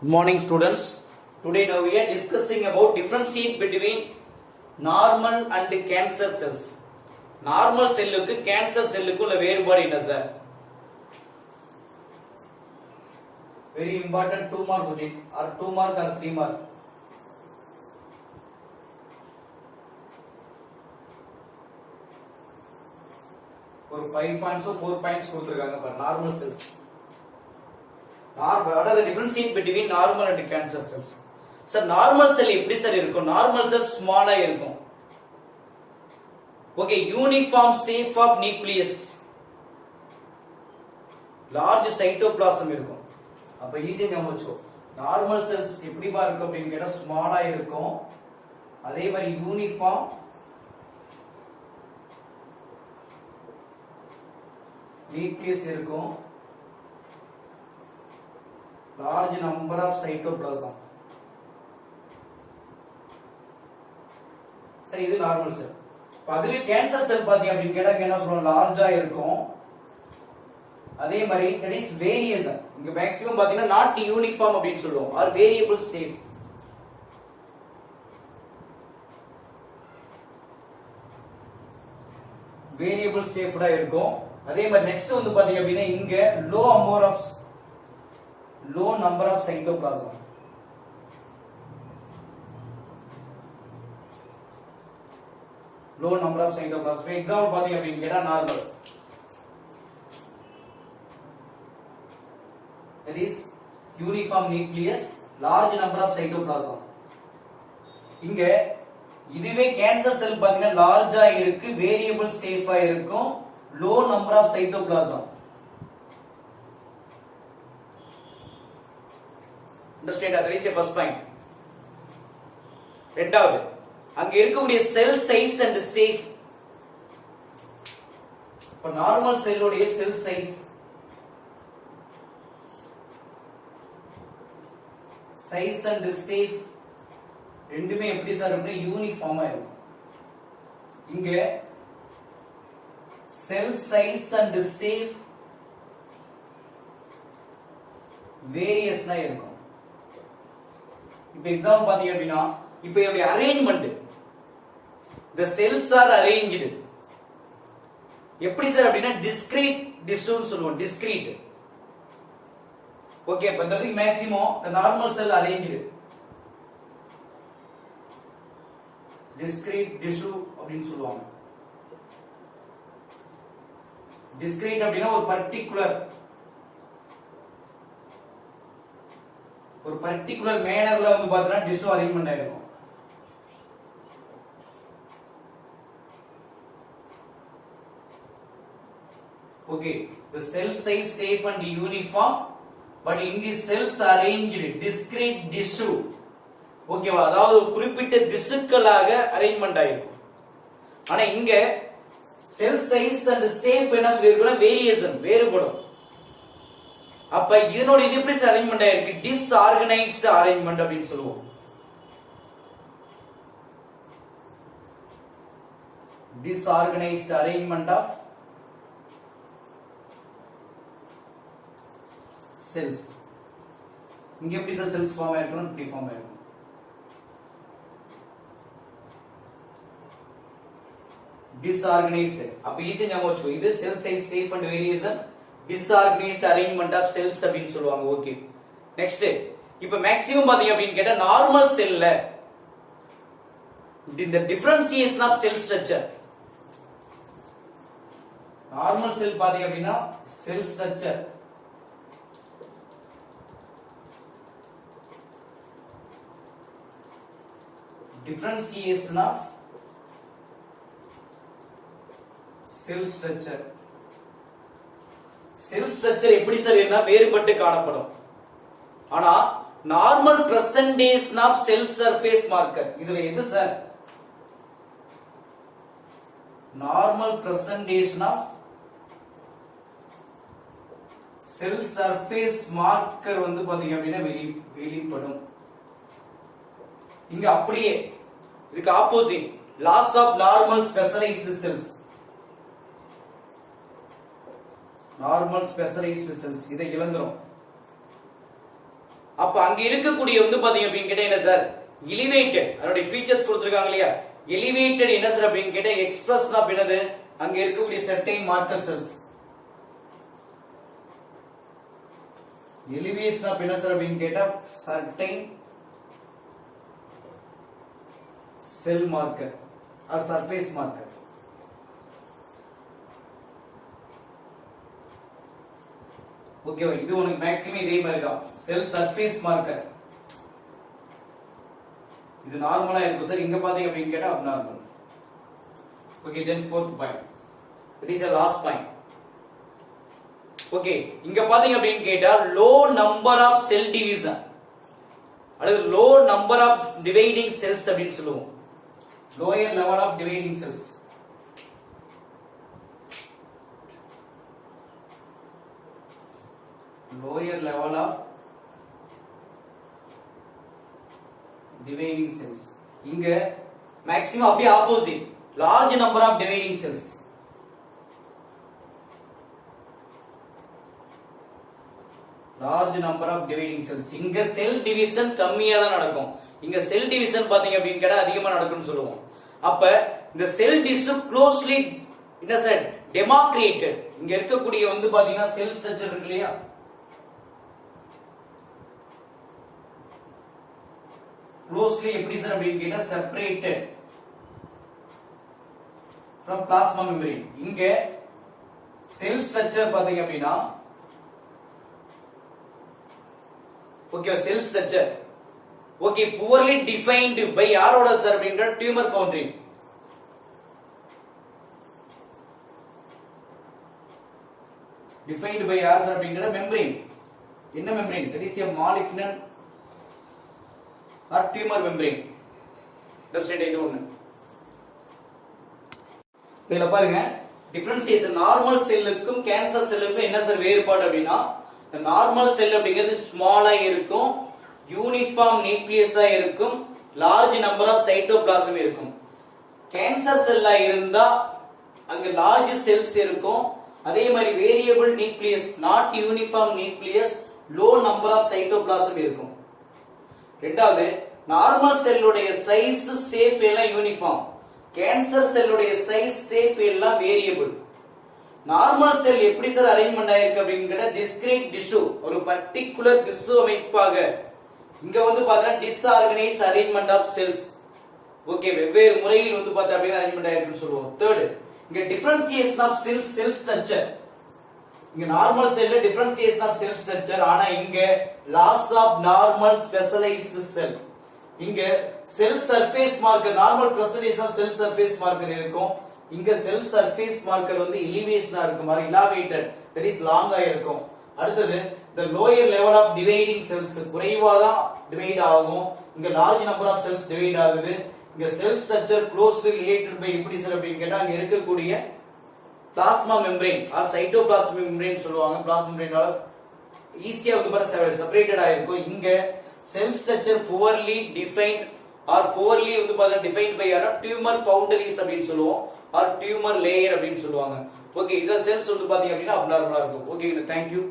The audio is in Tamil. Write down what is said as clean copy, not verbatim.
Good morning students. Today now we are discussing about differentiate between normal and cancer cells. Normal செல்லுக்கு கேன்சர் செல்லுக்கு உள்ள வேறுபாடு என்ன sir? Very important 2 mark question or 2 mark or 3 mark. ஒரு 5 points 4 points கொடுத்திருக்காங்க பாரு normal cells. What are the differentiate between normal and cancer cells? Sir, normal cell எப்படி சார் இருக்கும்? Normal cell small ஆ இருக்கும். Okay, uniform shape of nucleus. Large cytoplasm இருக்கும். அப்ப ஈஸியா ஞாபகம் வச்சுக்கோ. Normal cells எப்படி பா இருக்கும் அப்படினு கேட்டா small ஆ இருக்கும். அதே மாதிரி uniform nucleus இருக்கும். Large number of cytoplasm. சரி, இது நார்மல் செல். அதுல கேன்சர் செல் பாத்தீங்க அப்படின்னு கேட்டா என்ன சொல்றோம்? லார்ஜா இருக்கும். அதே மாதிரி that is variation. இங்க மேக்ஸிமம் பாத்தீங்கன்னா not uniform அப்படின்னு சொல்லுவோம் or variable shape. வேரியபிள் ஷேப்டா இருக்கும். அதே மாதிரி நெக்ஸ்ட் வந்து பாத்தீங்க அப்படின்னா இங்க low number of cytoplasm. Low number of cytoplasm. For example பாத்தீங்க அப்படின்னு கேட்டா normal. That is uniform nucleus, large number of cytoplasm. இங்க இதுவே கேன்சர் செல் பாத்தீங்கன்னா லார்ஜா இருக்கு, வேரியபிள் ஷேப்பா இருக்கும், low number of cytoplasm. Understand that is a first point. ரெண்டாவது, அங்க இருக்கக்கூடிய செல் சைஸ் அண்ட் சேஃப். இப்ப நார்மல் செல்லுடைய செல் சைஸ் அண்ட் சேஃப் ரெண்டுமே எப்படி சார் இருக்கும்? யூனிஃபார்மா இருக்கும். இங்க செல் சைஸ் அண்ட் சேஃப் வேரியஸ்னா இருக்கும். இப்ப எக்ஸாம்பிள் பாத்தீங்க அப்படின்னா இப்ப இதோட arrangement the cells are arranged எப்படி சார் அப்படின்னா discrete tissue சொல்லுவோம். discrete. ஓகே, அப்ப இந்த maximum the normal cell arranged discrete tissue அப்படின்னு சொல்லுவாங்க. discrete அப்படின்னா ஒரு பர்టిక్యులர் மேனர்ல வந்து பார்த்தா டிஷ்யூ அரேஞ்ச்மென்ட் ஆயிருக்கும். Okay, the cell size safe and uniform, but in the cells arranged discrete tissue. ஓகேவா? அதாவது குறிப்பிட்ட திசுக்களாக அரேஞ்ச்மென்ட் ஆயிருக்கும். ஆனா இங்க செல் சைஸ் அண்ட் சேஃப் என்ன சொல்லிருக்கோம்னா வேரியேஷன், வேறுபடும். அப்ப இதனோட இது எப்படி அரேஞ்ச்மென்ட் ஆயிருக்கு? டிஸ்ஆர்கனைஸ்ட் அரேஞ்ச்மென்ட் அப்படின்னு சொல்லுவோம். Disorganised arrangement of cells. இங்க எப்படி சார் செல்ஸ் ஃபார்ம் ஆயிருக்கும்? இப்படி ஃபார்ம் ஆயிருக்கும். டிஸ்ஆர்கனைஸ்ட். அப்ப ஈஸியா ஞாபகம் வச்சுக்கோ. இது cell size shape and variation, disorganized arrangement of cells அப்படினு சொல்லுவாங்க. ஓகே, நெக்ஸ்ட் இப்போ மேக்ஸிமம் பாத்தீங்க அப்படினு கேட்டா நார்மல் செல்ல இந்த differentiation of cell structure. Normal cell பாத்தீங்க அப்படினா cell structure differentiation of cell structure. Cell structure எப்படி சார் என்ன வேறுபட்டு காணப்படும். ஆனா normal presentation of cell surface marker இதுல எது சார்? Normal presentation of cell surface marker வந்து பாத்தீங்க அப்படின்னா வெளிப்படும். இங்க அப்படியே இதுக்கு opposite loss of normal specialised cells. Normal specialised cells இதை இழந்துரும். அப்ப அங்க இருக்கக்கூடிய வந்து பாத்தீங்க அப்படின்னு கேட்டா என்ன சார் எலிவேட்டட் அதோட ஃபீச்சர்ஸ் கொடுத்திருக்காங்க இல்லையா எலிவேட்டட் என்ன சார் அப்படின்னு கேட்டா எக்ஸ்பிரஸ் ஆஃப் என்னது அங்க இருக்கக்கூடிய certain marker cells elevation of என்ன சார் அப்படின்னு கேட்டா certain cell marker or surface marker ஓகேவா இது உனக்கு மேக்ஸிமம் இதே மாதிரி தான் செல் சர்ஃபேஸ் மார்க்கர் இது நார்மலா இருக்கும் சார் இங்க பாத்தீங்க அப்படின்னு கேட்டா abnormal okay then fourth point it is a last point okay இங்க பாத்தீங்க அப்படின்னு கேட்டா low number of cell division அல்லது low number of dividing cells அப்படின்னு சொல்லுவோம் lower level of dividing cells lower level of dividing cells இங்க maximum அப்படியே opposite large number of dividing cells large number of dividing cells இங்க செல் டிவிஷன் கம்மியா தான் நடக்கும் இங்க செல் டிவிஷன் பாத்தீங்க அப்படின்னு கேட்டா அதிகமா நடக்கும்னு சொல்லுவோம் அப்ப இந்த செல் டிஷ்யூ க்ளோஸ்லி என்ன சார் டெமாக்ரேட்டட் இங்க இருக்கக்கூடிய வந்து பாத்தீங்கன்னா செல் ஸ்ட்ரக்சர் இருக்கு இல்லையா closely எப்படி சார் அப்படினு கேட்டா separated from plasma membrane இங்க செல் ஸ்ட்ரக்சர் பாத்தீங்க அப்படினா okay sell structure okay poorly defined by யாரோட சார் அப்படிங்கற டியூமர் பவுண்டரி defined by யார் சார் அப்படிங்கற membrane என்ன membrane that is a molecular or tumor membrane test இது ஒண்ணு இதல பாருங்க டிஃபரன்ஷியேஷன் நார்மல் செல்லுக்கும் கேன்சர் செல்லுக்கும் என்ன சார் வேறுபாடு அப்படினா the நார்மல் செல் அப்படிங்கிறது ஸ்மாலா இருக்கும் யூனிஃபார்ம் நியூக்ளியஸா இருக்கும் லார்ஜ் நம்பர் ஆஃப் சைட்டோபிளாசம் இருக்கும் கேன்சர் செல்லா இருந்தா அங்க லார்ஜ் செல்ஸ் இருக்கும் அதே மாதிரி variable nucleus not uniform nucleus low number of cytoplasm இருக்கும் இரண்டாவது நார்மல் செல்லுடைய சைஸ் ஷேப் எல்லாம் யூனிஃபார்ம் கேன்சர் செல்லுடைய சைஸ் ஷேப் எல்லாம் வேரியபிள் நார்மல் செல் எப்படி சார் அரேஞ்ச்மென்ட் ஆயிருக்கு அப்படிங்கற டிஸ்கிரீட் டிஷ்யூ ஒரு பர்టిక్యులர் டிஷ்யூ அமைப்பாக இங்க வந்து பார்த்தா disorganised arrangement of cells okay வெவ்வேறு முறையில் வந்து பார்த்தா அப்படியே அரேஞ்ச்மென்ட் ஆயிருக்குன்னு சொல்லுவோம் தேர்ட் இங்க டிஃபரன்ஷியேஷன் ஆஃப் செல் ஸ்ட்ரக்சர் இங்க நார்மல் செல்ல டிஃபரன்ஷியேஷன் ஆஃப் செல் ஸ்ட்ரக்சர் ஆனா இங்க loss of normal specialised cell இங்க cell surface marker normal presentation of cell surface marker இருக்கும் இங்க செல் சர்ஃபேஸ் மார்க்கர் வந்து எலிவேஷனா இருக்கும் மாதிரி எலாவேட்டட் தட் இஸ் லாங்கா இருக்கும் அடுத்து the lower level of dividing cells குறைவா தான் டிவைட் ஆகும் இங்க large number of cells divide ஆகுது இங்க cell structure closely related by எப்படி சார் அப்படி கேட்டா அங்க இருக்கக்கூடிய plasma membrane or cytoplasmic membrane சொல்லுவாங்க பிளாஸ்மா மெம்பரேனால ஈஸியா வந்து பாரு செப்பரேட்டட் ஆயிருக்கும் இங்க cell structure poorly defined or poorly வந்து பாரு டிஃபைன்ட் பை யாரா டியூமர் பவுண்டரிஸ் அப்படினு சொல்லுவோம் ஆர் டியூமர் லேயர் அப்படினு சொல்லுவாங்க ஓகே இத செல்ஸ் வந்து பாத்தீங்க அப்படினா அப்நார்மலா இருக்கும் ஓகே தேங்க் யூ